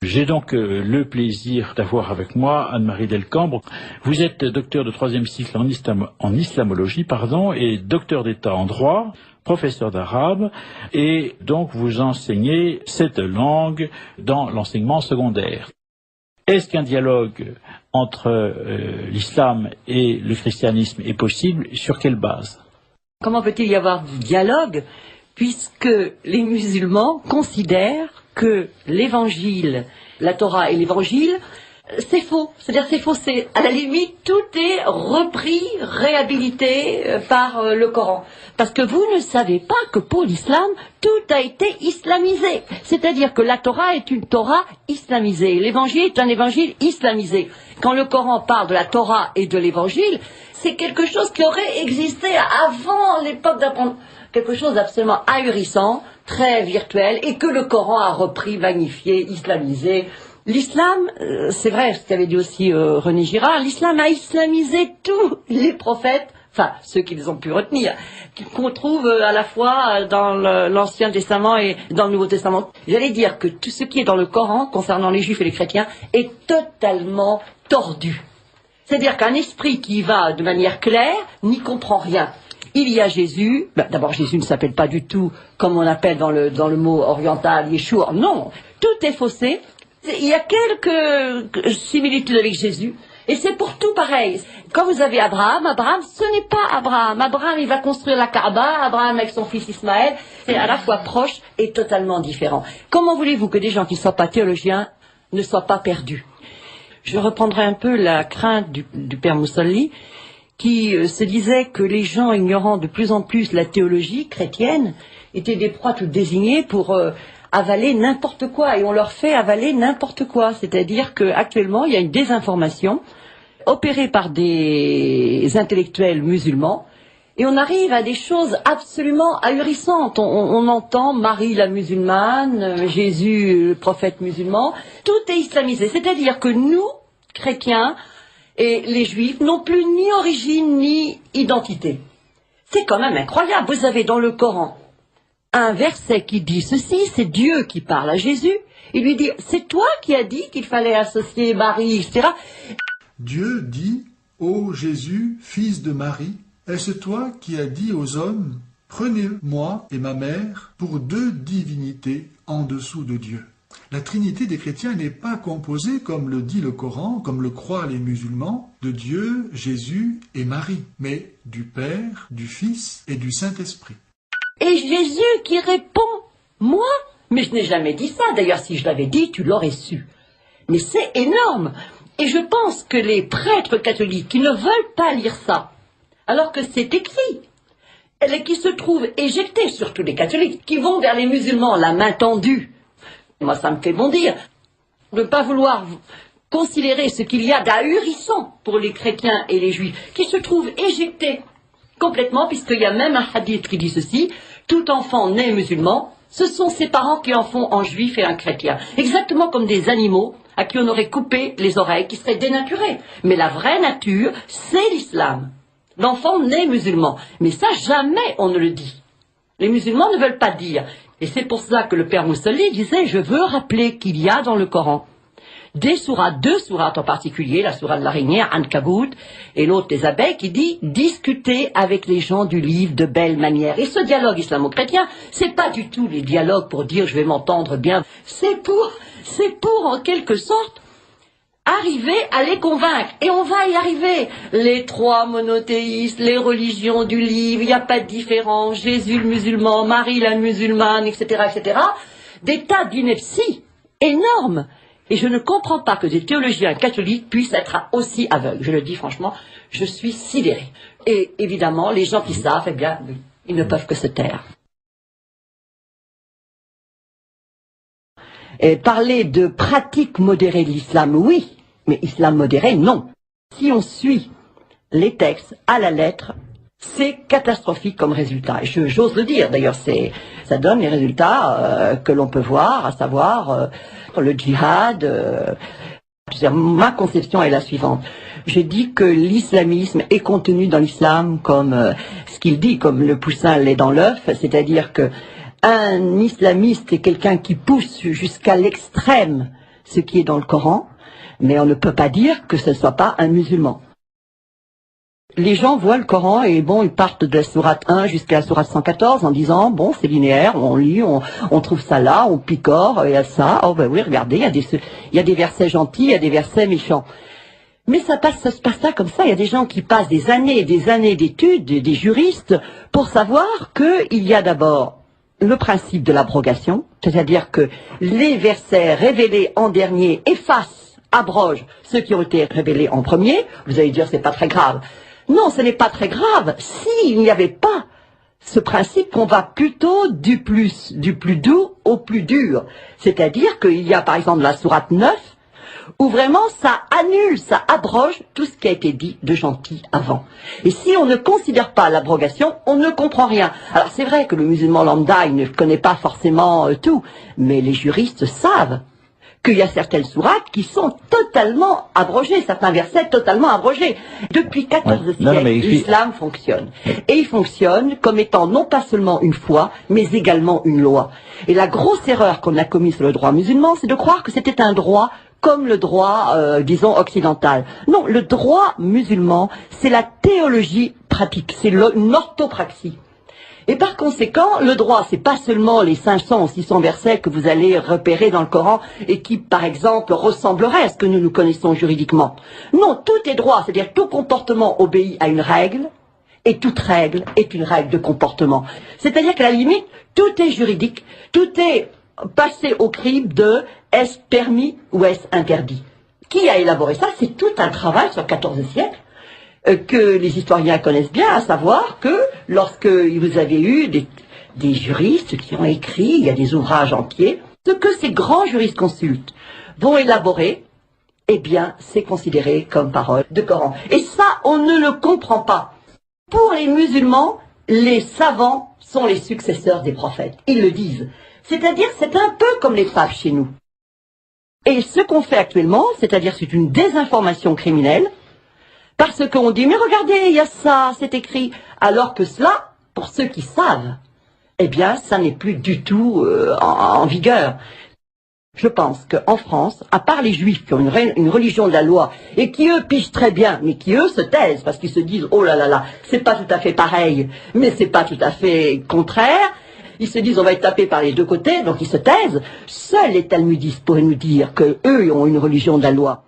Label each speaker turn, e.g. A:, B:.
A: J'ai donc le plaisir d'avoir avec moi Anne-Marie Delcambre. Vous êtes docteur de 3e cycle en islamologie, et docteur d'État en droit, professeur d'arabe, et donc vous enseignez cette langue dans l'enseignement secondaire. Est-ce qu'un dialogue entre l'islam et le christianisme est possible? Sur quelle base?
B: Comment peut-il y avoir du dialogue puisque les musulmans considèrent que l'évangile, la Torah et l'évangile, c'est faux. C'est-à-dire c'est faux, c'est à la limite tout est repris, réhabilité par le Coran. Parce que vous ne savez pas que pour l'islam, tout a été islamisé. C'est-à-dire que la Torah est une Torah islamisée, l'évangile est un évangile islamisé. Quand le Coran parle de la Torah et de l'évangile, c'est quelque chose qui aurait existé avant l'époque d'apprendre. Quelque chose d'absolument ahurissant, très virtuel, et que le Coran a repris, magnifié, islamisé. L'islam, c'est vrai, ce qu'avait dit aussi René Girard, l'islam a islamisé tous les prophètes, enfin ceux qu'ils ont pu retenir, qu'on trouve à la fois dans l'Ancien Testament et dans le Nouveau Testament. J'allais dire que tout ce qui est dans le Coran, concernant les Juifs et les chrétiens, est totalement tordu. C'est-à-dire qu'un esprit qui va de manière claire n'y comprend rien. Il y a Jésus, d'abord Jésus ne s'appelle pas du tout comme on appelle dans le mot oriental, Yeshua, non, tout est faussé, il y a quelques similitudes avec Jésus, et c'est pour tout pareil. Quand vous avez Abraham, ce n'est pas Abraham, il va construire la Kaaba, Abraham avec son fils Ismaël, c'est à la fois proche et totalement différent. Comment voulez-vous que des gens qui ne soient pas théologiens ne soient pas perdus? Je reprendrai un peu la crainte du père Moussalli, qui se disait que les gens ignorant de plus en plus la théologie chrétienne étaient des proies toutes désignées pour avaler n'importe quoi, et on leur fait avaler n'importe quoi. C'est-à-dire qu'actuellement, il y a une désinformation opérée par des intellectuels musulmans, et on arrive à des choses absolument ahurissantes. On entend Marie la musulmane, Jésus le prophète musulman, tout est islamisé. C'est-à-dire que nous, chrétiens, et les Juifs n'ont plus ni origine ni identité. C'est quand même incroyable. Vous avez dans le Coran un verset qui dit ceci, c'est Dieu qui parle à Jésus. Il lui dit, c'est toi qui as dit qu'il fallait associer Marie, etc.
C: Dieu dit, ô Jésus, fils de Marie, est-ce toi qui as dit aux hommes, prenez moi et ma mère pour deux divinités en dessous de Dieu? La Trinité des chrétiens n'est pas composée, comme le dit le Coran, comme le croient les musulmans, de Dieu, Jésus et Marie, mais du Père, du Fils et du Saint-Esprit.
B: Et Jésus qui répond, moi? Mais je n'ai jamais dit ça, d'ailleurs si je l'avais dit, tu l'aurais su. Mais c'est énorme. Et je pense que les prêtres catholiques qui ne veulent pas lire ça, alors que c'est écrit, et qui se trouvent éjectés, surtout les catholiques, qui vont vers les musulmans la main tendue, moi, ça me fait bondir de ne pas vouloir considérer ce qu'il y a d'ahurissant pour les chrétiens et les juifs, qui se trouvent éjectés complètement, puisqu'il y a même un hadith qui dit ceci, tout enfant né musulman, ce sont ses parents qui en font un juif et un chrétien. Exactement comme des animaux à qui on aurait coupé les oreilles, qui seraient dénaturés. Mais la vraie nature, c'est l'islam. L'enfant né musulman. Mais ça, jamais on ne le dit. Les musulmans ne veulent pas dire. Et c'est pour ça que le père Moussalli disait, je veux rappeler qu'il y a dans le Coran des sourates, deux sourates en particulier, la sourate de l'araignée, Ankabut, et l'autre des abeilles, qui dit « Discutez avec les gens du livre de belle manière ». Et ce dialogue islamo-chrétien, c'est pas du tout les dialogues pour dire « je vais m'entendre bien ». C'est pour, en quelque sorte, arriver à les convaincre. Et on va y arriver. Les trois monothéistes, les religions du livre, il n'y a pas de différence, Jésus le musulman, Marie la musulmane, etc., etc. Des tas d'inepties énormes. Et je ne comprends pas que des théologiens catholiques puissent être aussi aveugles. Je le dis franchement, je suis sidérée. Et évidemment, les gens qui savent, eh bien, ils ne peuvent que se taire. Et parler de pratique modérée de l'islam, oui, mais islam modéré, non. Si on suit les textes à la lettre, c'est catastrophique comme résultat. Et j'ose le dire, d'ailleurs, ça donne les résultats que l'on peut voir, à savoir le djihad. Ma conception est la suivante. Je dis que l'islamisme est contenu dans l'islam comme ce qu'il dit, comme le poussin l'est dans l'œuf, c'est-à-dire que un islamiste est quelqu'un qui pousse jusqu'à l'extrême ce qui est dans le Coran, mais on ne peut pas dire que ce ne soit pas un musulman. Les gens voient le Coran et bon, ils partent de la sourate 1 jusqu'à la sourate 114 en disant, bon, c'est linéaire, on lit, on trouve ça là, on picore, il y a ça, oh ben oui, regardez, il y a des versets gentils, il y a des versets méchants. Mais ça se passe pas comme ça, il y a des gens qui passent des années d'études, des juristes, pour savoir qu'il y a d'abord le principe de l'abrogation, c'est-à-dire que les versets révélés en dernier abrogent ceux qui ont été révélés en premier. Vous allez dire, c'est pas très grave. Non, ce n'est pas très grave s'il n'y avait pas ce principe qu'on va plutôt du plus doux au plus dur. C'est-à-dire qu'il y a par exemple la sourate 9 où vraiment ça annule, ça abroge tout ce qui a été dit de gentil avant. Et si on ne considère pas l'abrogation, on ne comprend rien. Alors c'est vrai que le musulman lambda, il ne connaît pas forcément tout, mais les juristes savent qu'il y a certaines sourates qui sont totalement abrogées, certains versets totalement abrogés. Depuis 14 siècles, l'islam fonctionne. Et il fonctionne comme étant non pas seulement une foi, mais également une loi. Et la grosse erreur qu'on a commise sur le droit musulman, c'est de croire que c'était un droit comme le droit, disons, occidental. Non, le droit musulman, c'est la théologie pratique, c'est une orthopraxie. Et par conséquent, le droit, c'est pas seulement les 500 ou 600 versets que vous allez repérer dans le Coran et qui, par exemple, ressembleraient à ce que nous connaissons juridiquement. Non, tout est droit, c'est-à-dire tout comportement obéit à une règle et toute règle est une règle de comportement. C'est-à-dire qu'à la limite, tout est juridique, tout est passé au crible de est-ce permis ou est-ce interdit. Qui a élaboré ça? C'est tout un travail sur 14 siècles. Que les historiens connaissent bien, à savoir que lorsque vous avez eu des juristes qui ont écrit, il y a des ouvrages entiers, ce que ces grands jurisconsultes vont élaborer, eh bien, c'est considéré comme parole de Coran. Et ça, on ne le comprend pas. Pour les musulmans, les savants sont les successeurs des prophètes. Ils le disent. C'est-à-dire, c'est un peu comme les papes chez nous. Et ce qu'on fait actuellement, c'est-à-dire c'est une désinformation criminelle, parce qu'on dit, mais regardez, il y a ça, c'est écrit. Alors que cela, pour ceux qui savent, eh bien, ça n'est plus du tout en vigueur. Je pense qu'en France, à part les juifs qui ont une religion de la loi, et qui eux pigent très bien, mais qui eux se taisent, parce qu'ils se disent, oh là là là, c'est pas tout à fait pareil, mais c'est pas tout à fait contraire, ils se disent, on va être tapé par les deux côtés, donc ils se taisent. Seuls les talmudistes pourraient nous dire qu'eux ont une religion de la loi.